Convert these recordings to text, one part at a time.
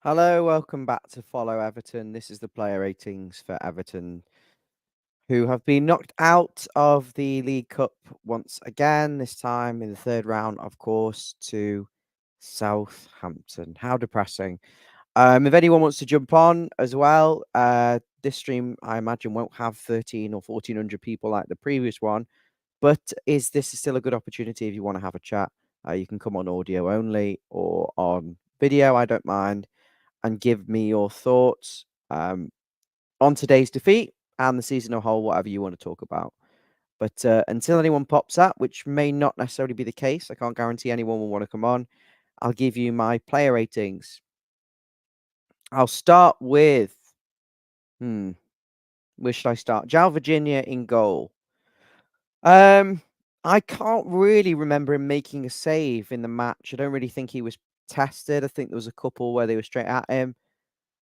Hello, welcome back to Follow Everton. This is the player ratings for Everton, who have been knocked out of the League Cup once again, this time in the third round, of course, to Southampton. How depressing. If anyone wants to jump on as well, this stream, I imagine, won't have 13 or 1400 people like the previous one, but is this still a good opportunity if you want to have a chat? You can come on audio only or on video, I don't mind, and give me your thoughts on today's defeat and the season as a whole, whatever you want to talk about. But until anyone pops up, which may not necessarily be the case, I can't guarantee anyone will want to come on. I'll give you my player ratings. I'll start with, where should I start? Jal Virginia in goal. I can't really remember him making a save in the match. I don't really think he was tested. I think there was a couple where they were straight at him.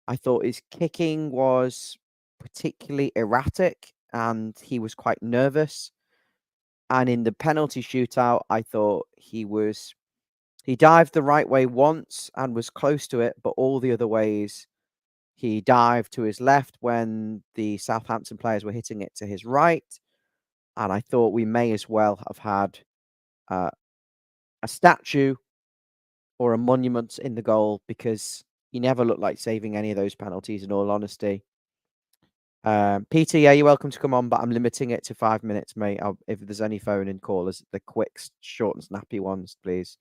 I thought his kicking was particularly erratic and he was quite nervous. And in the penalty shootout, I thought he dived the right way once and was close to it, but all the other ways he dived to his left when the Southampton players were hitting it to his right. And I thought we may as well have had a statue or a monument in the goal because he never looked like saving any of those penalties, in all honesty. Peter, yeah, you're welcome to come on, but I'm limiting it to 5 minutes, mate. If there's any phone in callers, the quick, short, and snappy ones, please.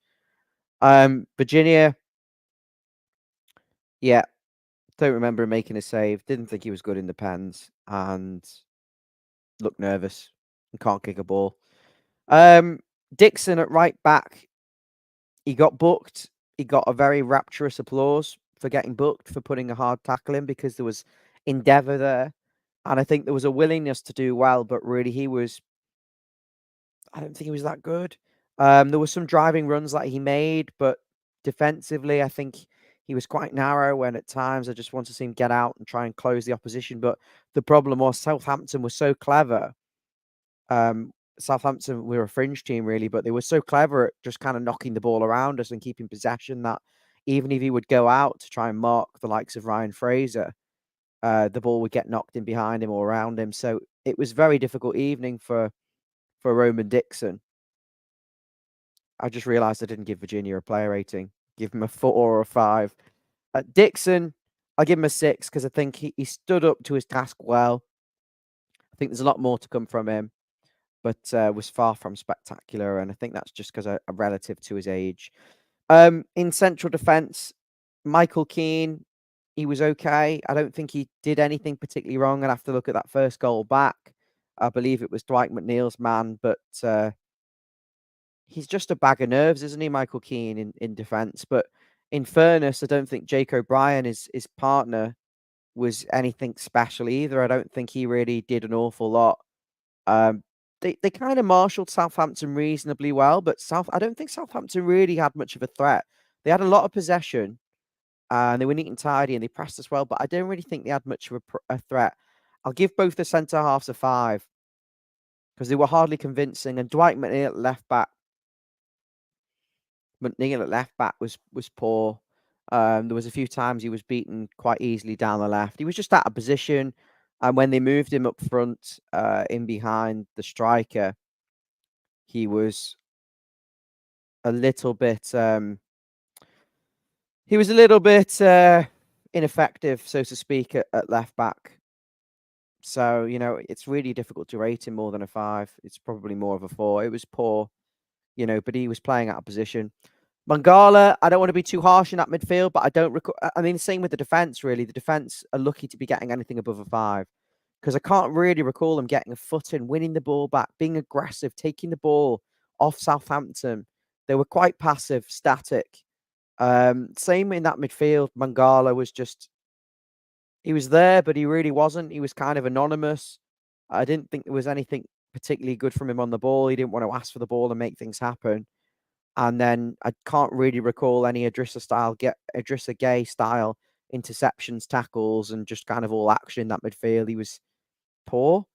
Virginia, yeah, don't remember him making a save. Didn't think he was good in the pens and looked nervous and can't kick a ball. Dixon at right back, he got booked. He got a very rapturous applause for getting booked, for putting a hard tackle in because there was endeavour there. And I think there was a willingness to do well, but really I don't think he was that good. There were some driving runs that he made, but defensively, I think he was quite narrow. And at times, I just want to see him get out and try and close the opposition. But the problem was Southampton was so clever. Southampton were a fringe team, really, but they were so clever at just kind of knocking the ball around us and keeping possession that even if he would go out to try and mark the likes of Ryan Fraser, the ball would get knocked in behind him or around him. So it was a very difficult evening for Roman Dixon. I just realised I didn't give Virginia a player rating. Give him a 4 or a 5. Dixon, I'll give him a 6 because I think he stood up to his task well. I think there's a lot more to come from him, but was far from spectacular. And I think that's just because relative to his age. In central defence, Michael Keane, he was okay. I don't think he did anything particularly wrong. I'd have to look at that first goal back. I believe it was Dwight McNeil's man, but he's just a bag of nerves, isn't he, Michael Keane, in defence? But in fairness, I don't think Jake O'Brien, his partner, was anything special either. I don't think he really did an awful lot. They kind of marshalled Southampton reasonably well, but I don't think Southampton really had much of a threat. They had a lot of possession, and they were neat and tidy, and they pressed us well, but I don't really think they had much of a threat. I'll give both the centre halves a 5 because they were hardly convincing, and Dwight McNeil at left back. McNeil at left back was poor. There was a few times he was beaten quite easily down the left. He was just out of position, and when they moved him up front, in behind the striker, he was a little bit. He was a little bit ineffective, so to speak, at left back. So it's really difficult to rate him more than a 5. It's probably more of a 4. It was poor, but he was playing out of position. Mangala, I don't want to be too harsh in that midfield, but I don't recall. I mean, same with the defense, really. The defense are lucky to be getting anything above a 5 because I can't really recall them getting a foot in, winning the ball back, being aggressive, taking the ball off Southampton. They were quite passive, static. Same in that midfield. Mangala was he was there, but he really wasn't. He was kind of anonymous. I didn't think there was anything particularly good from him on the ball. He didn't want to ask for the ball and make things happen. And then I can't really recall any Idrissa Gueye style interceptions, tackles, and just kind of all action in that midfield. He was poor.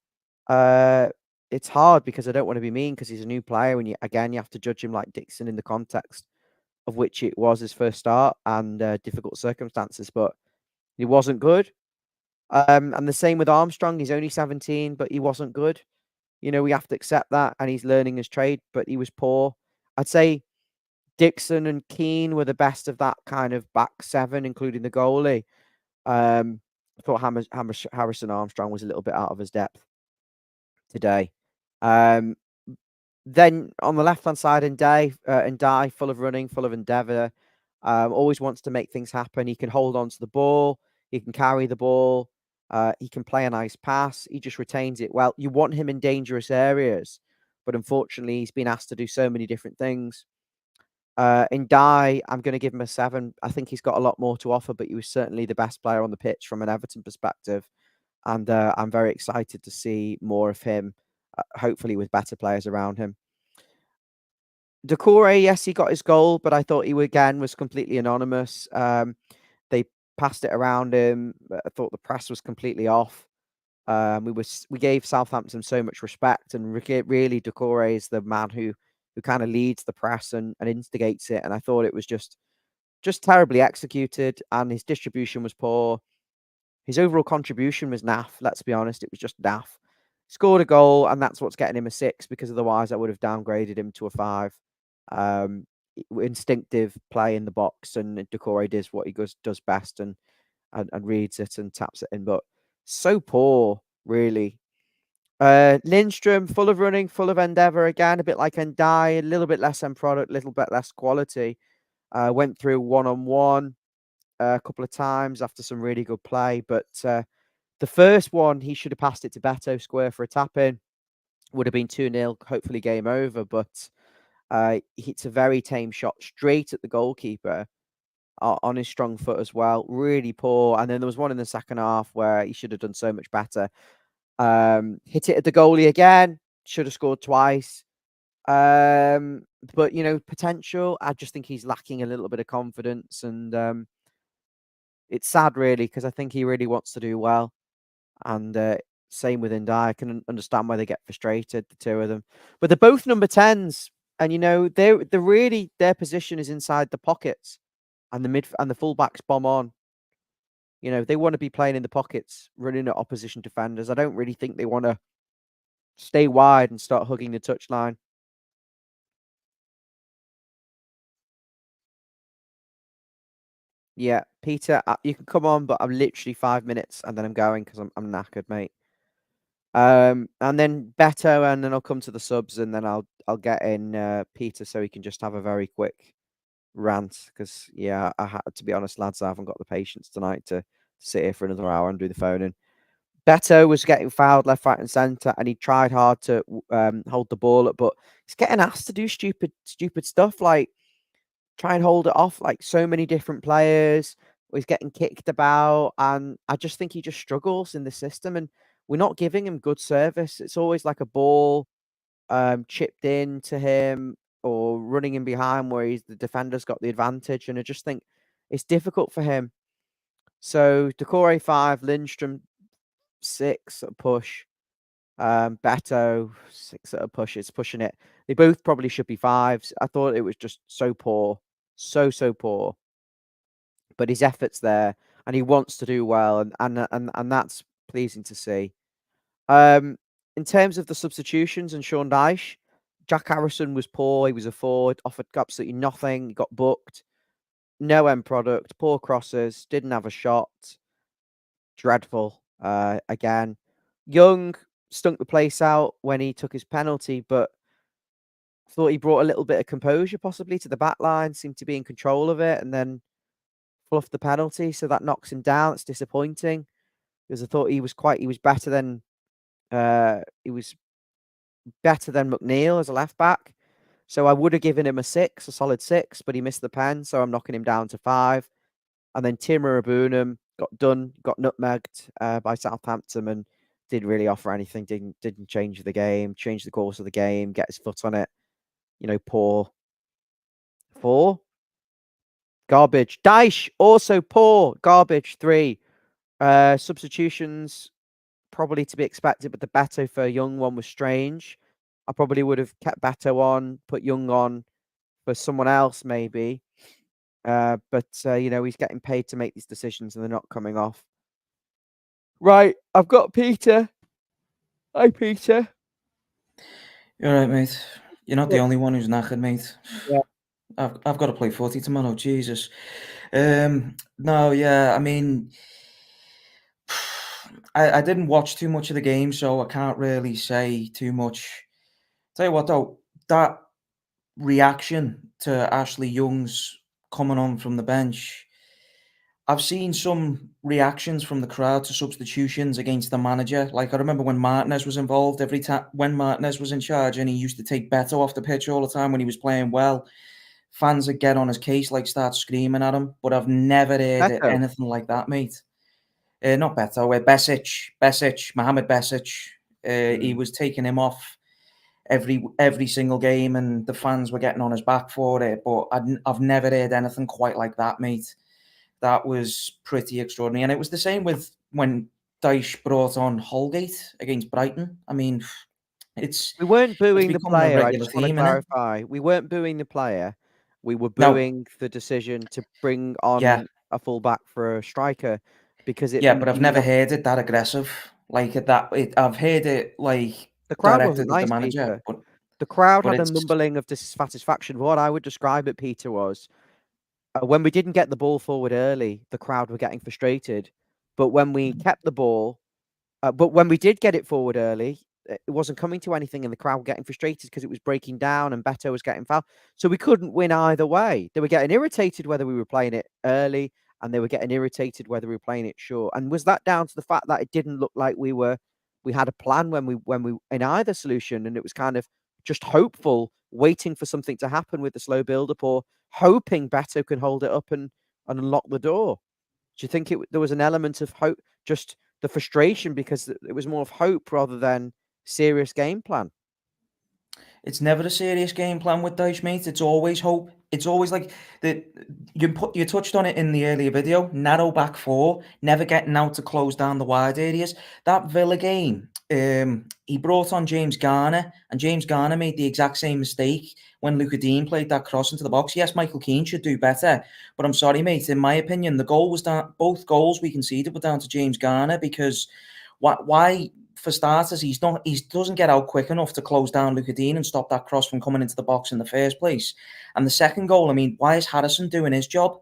It's hard because I don't want to be mean because he's a new player, and you have to judge him like Dixon in the context of which it was his first start, and difficult circumstances, but he wasn't good. And the same with Armstrong. He's only 17, but he wasn't good. We have to accept that, and he's learning his trade, but he was poor. I'd say Dixon and Keane were the best of that kind of back seven, including the goalie. I thought Harrison Armstrong was a little bit out of his depth today. Then on the left-hand side, Ndai, full of running, full of endeavour, always wants to make things happen. He can hold on to the ball. He can carry the ball. He can play a nice pass. He just retains it well. You want him in dangerous areas, but unfortunately, he's been asked to do so many different things. Ndai, I'm going to give him a 7. I think he's got a lot more to offer, but he was certainly the best player on the pitch from an Everton perspective. And I'm very excited to see more of him, hopefully with better players around him. Decore, yes, he got his goal, but I thought he again was completely anonymous. They passed it around him. I thought the press was completely off. We gave Southampton so much respect, and really Decore is the man who kind of leads the press and instigates it. And I thought it was just terribly executed, and his distribution was poor. His overall contribution was naff. Let's be honest, it was just naff. Scored a goal, and that's what's getting him a 6, because otherwise I would have downgraded him to a 5. Instinctive play in the box, and Decore does what he does best, and reads it and taps it in, but so poor, really. Lindstrom, full of running, full of endeavour, again, a bit like Ndai, a little bit less end product, a little bit less quality. Went through one-on-one a couple of times after some really good play, but the first one, he should have passed it to Beto square for a tap-in. Would have been 2-0, hopefully game over, but hits a very tame shot straight at the goalkeeper on his strong foot as well. Really poor. And then there was one in the second half where he should have done so much better. Hit it at the goalie again. Should have scored twice. But, potential. I just think he's lacking a little bit of confidence. And it's sad, really, because I think he really wants to do well. And same with Ndai. I can understand why they get frustrated, the two of them. But they're both number 10s. And, they're really, their position is inside the pockets. And the fullbacks bomb on. They want to be playing in the pockets, running at opposition defenders. I don't really think they want to stay wide and start hugging the touchline. Yeah, Peter, you can come on, but I'm literally 5 minutes and then I'm going because I'm knackered, mate. And then Beto, and then I'll come to the subs, and then I'll get in Peter so he can just have a very quick rant, because yeah, to be honest, lads, I haven't got the patience tonight to sit here for another hour and do the phoning. Beto was getting fouled left, right, and centre, and he tried hard to hold the ball up, but he's getting asked to do stupid stuff, like try and hold it off like so many different players. He's getting kicked about, and I just think he just struggles in the system, and we're not giving him good service. It's always like a ball chipped in to him, or running in behind where the defender's got the advantage, and I just think it's difficult for him. So Decore 5, Lindstrom 6 at a push, Beto 6 at a push. It's pushing it. They both probably should be 5s. I thought it was just so poor, so poor. But his effort's there, and he wants to do well, and that's pleasing to see. In terms of the substitutions and Sean Dyche, Jack Harrison was poor. He was a forward, offered absolutely nothing. He got booked. No end product. Poor crosses. Didn't have a shot. Dreadful. Again, Young stunk the place out when he took his penalty, but thought he brought a little bit of composure possibly to the back line. Seemed to be in control of it, and then fluffed the penalty, so that knocks him down. It's disappointing, because I thought he was better than McNeil as a left back. So I would have given him a solid 6, but he missed the pen, so I'm knocking him down to 5. And then Timur Abunam got nutmegged by Southampton, and didn't really offer anything. Didn't change the game, change the course of the game, get his foot on it. Poor. 4. Garbage. Dyche, also poor. Garbage. 3. Substitutions, probably to be expected, but the Beto for Young one was strange. I probably would have kept Beto on, put Young on for someone else, maybe. But he's getting paid to make these decisions, and they're not coming off. Right, I've got Peter. Hi, Peter. You're right, mate. You're not the Look, only one who's knackered, mate. yeah, I've got to play footy tomorrow. Jesus. No, yeah. I mean, I didn't watch too much of the game, so I can't really say too much. Tell you what, though, that reaction to Ashley Young's coming on from the bench. I've seen some reactions from the crowd to substitutions against the manager. Like I remember when Martinez was involved, every time when Martinez was in charge, and he used to take Beto off the pitch all the time when he was playing well. Fans would get on his case, like start screaming at him. But I've never heard Beto. anything like that, mate. Not Beto, Besic, Mohamed Besic. He Mm. was taking him off every single game, and the fans were getting on his back for it. But I've never heard anything quite like that, mate. That was pretty extraordinary. And it was the same with when Dyche brought on Holgate against Brighton. I mean, it's We weren't it's booing the becoming a player, I regular just wanna theme, innit? clarify. We weren't booing the player. We were No, booing the decision to bring yeah, on a fullback for a striker because yeah, but I've you never know, heard it that aggressive. Like at that, I've heard it like the crowd wasn't directed at the nice, manager, Peter. The crowd but had a it's mumbling of dissatisfaction. What I would describe it, Peter, was, when we didn't get the ball forward early, the crowd were getting frustrated, but when we kept the ball but when we did get it forward early, it wasn't coming to anything, and the crowd were getting frustrated because it was breaking down and Beto was getting fouled. So we couldn't win either way. They were getting irritated whether we were playing it early, and they were getting irritated whether we were playing it short. And was that down to the fact that it didn't look like we had a plan when we in either solution, and it was kind of just hopeful, waiting for something to happen with the slow build up, or hoping Beto can hold it up and unlock the door? Do you think there was an element of hope, just the frustration because it was more of hope rather than serious game plan? It's never a serious game plan with Dyche, mate. It's always hope. It's always like the you touched on it in the earlier video. Narrow back four, never getting out to close down the wide areas. That Villa game, he brought on James Garner, and James Garner made the exact same mistake when Luca Dean played that cross into the box. Yes, Michael Keane should do better, but I'm sorry, mate. In my opinion, the goal was down. Both goals we conceded were down to James Garner because why for starters, he doesn't get out quick enough to close down Luca Dean and stop that cross from coming into the box in the first place. And the second goal, I mean, why is Harrison doing his job?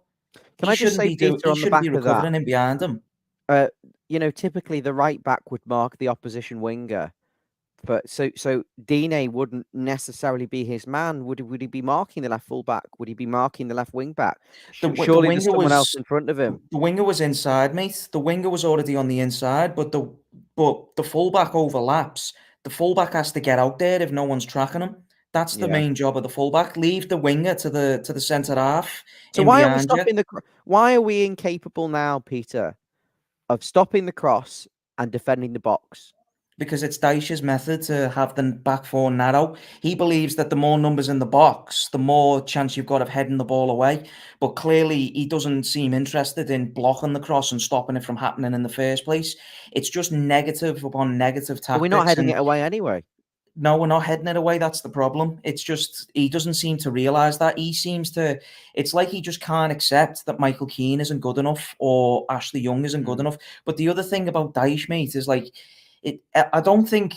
Can I just say, Peter, He on the shouldn't back be of that, recovering in behind him. uh, typically the right back would mark the opposition winger, but so Dine wouldn't necessarily be his man. Would he be marking the left full back? Would he be marking the left wing back? The Surely there's winger someone else was in front of him. the winger was inside, mate. The winger was already on the inside, but the fullback overlaps. The fullback has to get out there if no one's tracking him. That's the Yeah. main job of the fullback. Leave the winger to the centre half So in why aren't we behind you. stopping why are we incapable now, Peter, of stopping the cross and defending the box? Because it's Dyche's method to have the back four narrow. He believes that the more numbers in the box, the more chance you've got of heading the ball away. But clearly, he doesn't seem interested in blocking the cross and stopping it from happening in the first place. It's just negative upon negative But we're not tactics. heading And it away anyway. no, we're not heading it away. That's the problem. It's just he doesn't seem to realise that. He seems to. It's like he just can't accept that Michael Keane isn't good enough or Ashley Young isn't good Mm. enough. But the other thing about Dyche, mate, is like it. I don't think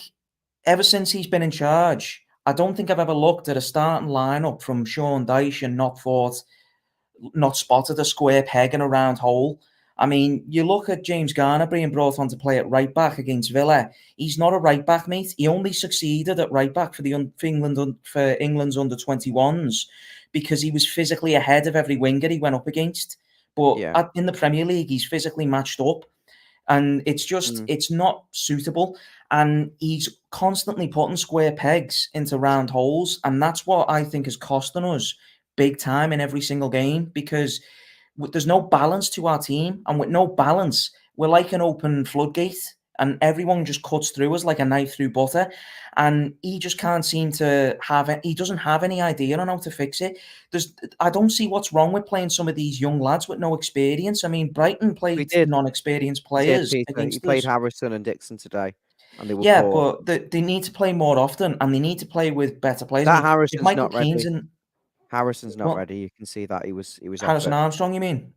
ever since he's been in charge, I don't think I've ever looked at a starting lineup from Sean Dyche and not spotted a square peg in a round hole. I mean, you look at James Garner being brought on to play at right back against Villa. He's not a right back, mate. He only succeeded at right back for England's under 21s because he was physically ahead of every winger he went up against. But Yeah. in the Premier League, he's physically matched up, and Mm. it's not suitable. And he's constantly putting square pegs into round holes, and that's what I think is costing us big time in every single game because there's no balance to our team, and with no balance, we're like an open floodgate, and everyone just cuts through us like a knife through butter. And he just can't seem to have it. He doesn't have any idea on how to fix it. I don't see what's wrong with playing some of these young lads with no experience. I mean, Brighton We played did. non-experienced We did, players Peter. You against played us. Harrison and Dixon today, and they were Yeah, poor. but they need to play more often, and they need to play with better players. I That mean, if Harrison's Michael not Keane's ready. in, Harrison's not Well, ready. You can see that he was off Harrison it. Armstrong, you mean?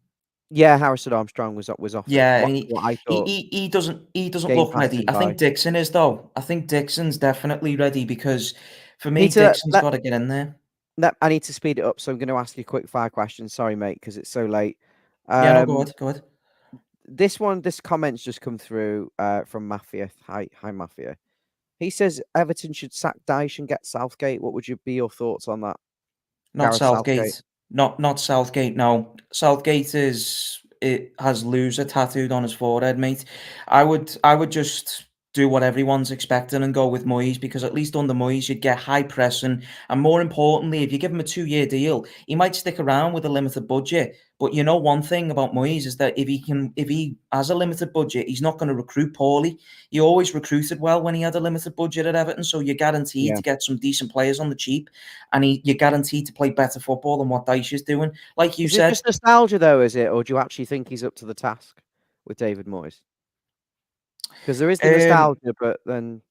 Yeah, Harrison Armstrong was off it. Yeah, What and what I he thought, he he doesn't game look ready. passing I by. think Dixon is though. I think Dixon's definitely ready because for me, Peter, Dixon's got to get in there. I need to speed it up, so I'm going to ask you quick fire questions. Sorry, mate, because it's so late. Yeah, no, go Um, ahead, go ahead. this comment's just come through from Mafia. Hi, Mafia. He says Everton should sack Dyche and get Southgate. What would you be your thoughts on that? Not Gareth Southgate. Southgate. Not Southgate, no. Southgate it has loser tattooed on his forehead, mate. I would just do what everyone's expecting and go with Moyes because at least under Moyes you'd get high pressing and more importantly, if you give him a 2-year deal, he might stick around with a limited budget. But you know one thing about Moyes is that if he has a limited budget, he's not going to recruit poorly. He always recruited well when he had a limited budget at Everton, so you're guaranteed Yeah. to get some decent players on the cheap and you're guaranteed to play better football than what Dyche is doing. Like you Is it said, just nostalgia though? Is it, or do you actually think he's up to the task with David Moyes? Because there is the um, nostalgia, but then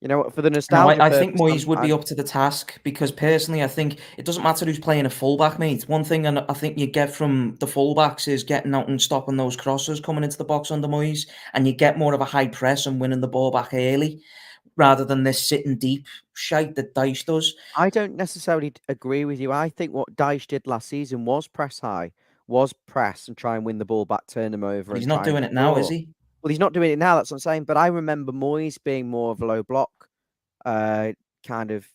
for the no, nostalgia I think purpose, Moyes I'm, would be I'm up to the task because personally, I think it doesn't matter who's playing a fullback, mate. One thing and I think you get from the fullbacks is getting out and stopping those crosses coming into the box under Moyes, and you get more of a high press and winning the ball back early rather than this sitting deep shite that Dyche does. I don't necessarily agree with you. I think what Dyche did last season was press high, was press and try and win the ball back, turn them over, But he's and not try and doing it now, is score. he? Well, he's not doing it now. That's what I'm saying. But I remember Moyes being more of a low block uh, kind of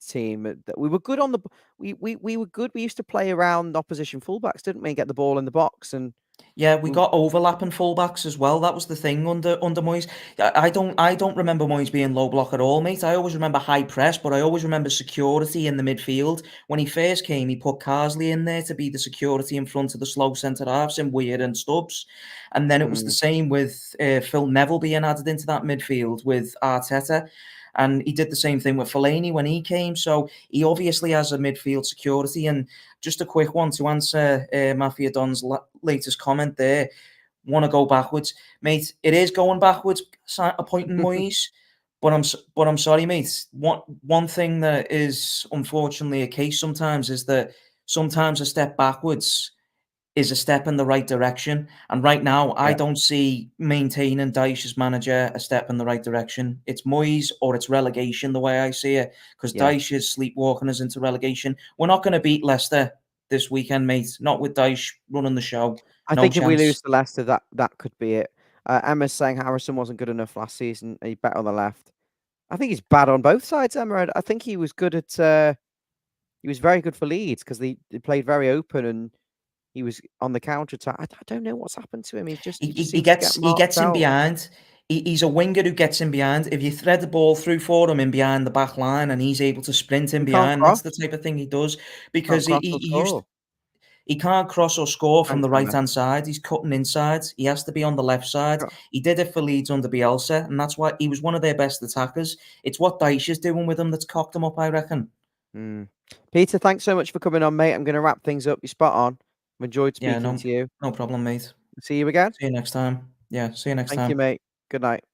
team. That we were good on the. We were good. We used to play around opposition fullbacks, didn't we? And get the ball in the box, and Yeah, we we, got overlapping fullbacks as well. That was the thing under Moyes. I don't remember Moyes being low block at all, mate. I always remember high press, but I always remember security in the midfield. When he first came, he put Carsley in there to be the security in front of the slow centre halves in Weir and Stubbs, and then it was the mm, same with Phil Neville being added into that midfield with Arteta. And he did the same thing with Fellaini when he came. So he obviously has a midfield security. And just a quick one to answer Mafia Don's latest comment there. Want to go backwards, mate? It is going backwards, appointing Moyes. But I'm sorry, mate. One thing that is unfortunately a case sometimes is that sometimes a step backwards is a step in the right direction. And right now, I yeah, don't see maintaining Dyche as manager a step in the right direction. It's Moyes or it's relegation, the way I see it, because yeah. Dyche is sleepwalking us into relegation. We're not going to beat Leicester this weekend, mate. Not with Dyche running the show. I No think if we lose chance. to Leicester, that could be it. Emma's saying Harrison wasn't good enough last season. He bet on the left. I think he's bad on both sides, Emma. I think he was good at. He was very good for Leeds because they played very open and he was on the counter attack. I don't know what's happened to him. He, He just he, he seems to get gets he marked gets in out. behind. He's a winger who gets in behind. If you thread the ball through for him in behind the back line and he's able to sprint in He can't behind, that's cross. the type of thing he does Can't because cross or score. he can't cross or score from Thanks, the Emma. right-hand side. He's cutting inside. He has to be on the left side. He did it for Leeds under Bielsa, and that's why he was one of their best attackers. It's what Dyche is doing with him that's cocked him up, I reckon. Mm. Peter, thanks so much for coming on, mate. I'm going to wrap things up. You're spot on. I've enjoyed Yeah, speaking no, to you. no problem, mate. See you again. See you next time. Yeah, see you next Thank you, time. mate. Good night.